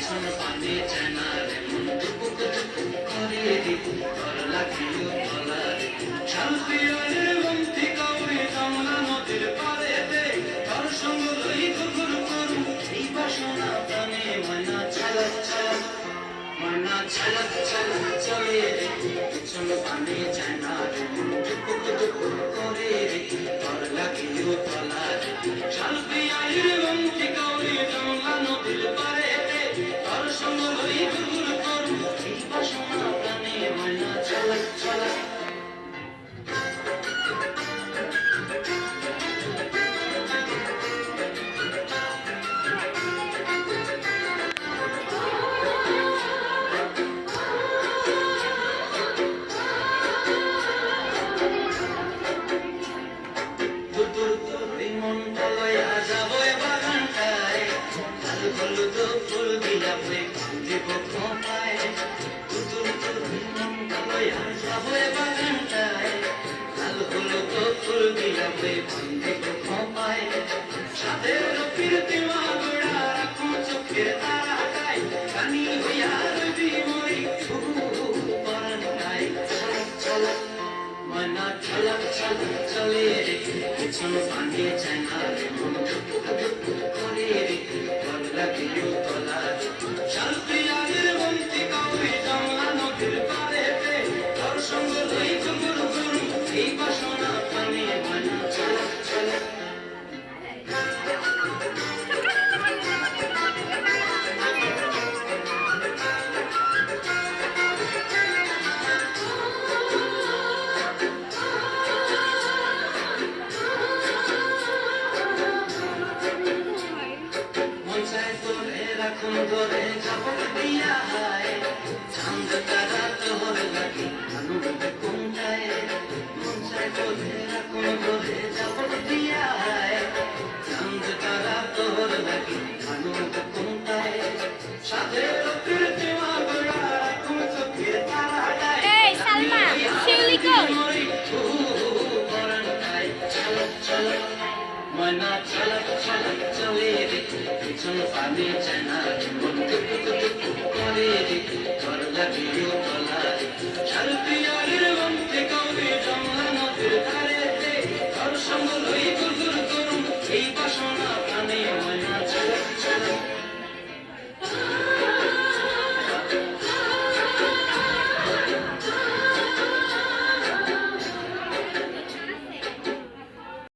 পিছন পানে চেনা রে মন টুকুক টুকুক করে রে তোর লাগিও তলা রে শান্তিয়ারে বন্তি কাউরে কমলা নদীর পারেতে তোর সঙ্গ লই ঘুরঘুর করু এই বাসনা প্রাণে ময়না ছলক ছলক ময়না ছলক ছলক চলে রে পিছন পানে চেনা রে মন টুকুক টুকুক করে রে তোর লাগিও তলা রে শান্তিয়ারে বন্তি কাউরে কমলা নদীর পারেতে তোর সঙ্গ লই ঘুরঘুর করু এই বাসনা প্রাণে ময়না ছলক ছলক ফুল বিলাপে দিব খোঁপায় তুতুল তুতুল মঙ্গলয়া যাবে বাগানটায় লাল হলো তো ফুল বিলাপে দিব খোঁপায় সাদের প্রীতি মাগুড়া রাখো চোখের তারাটায় কানি হইয়া রবি মরি পরানটায় ছলক ছলক ময়না ছলক ছলক চলে রে পিছন পানে চেনা রে মন টুকুক টুকুক করে রে তোর লাগিও তলা রে শান্তিয়ারের বন্তি কাউরে কমলা নদীর পারেতে তোর সঙ্গ লই ঘুরঘুর করু এই বাসনা প্রাণে ময়না ছলক ছলক ধরে ঝাপক দিয়া হায় চাঁদ তারা তোর লাগি আনন্দ কোনটায় মন চায় ধরে রাখুন ধরে ঝাপক দিয়া হায় চাঁদ তারা তোর লাগি আনন্দ কোনটায় সাদের প্রীতি মাগুড়া রাখুন চোখের তারাটায় এই সালমা শিউলি কই পরানটায় ছলক ছলক ময়না ছলক ছলক চলে রে পিছন পানে চেনা রে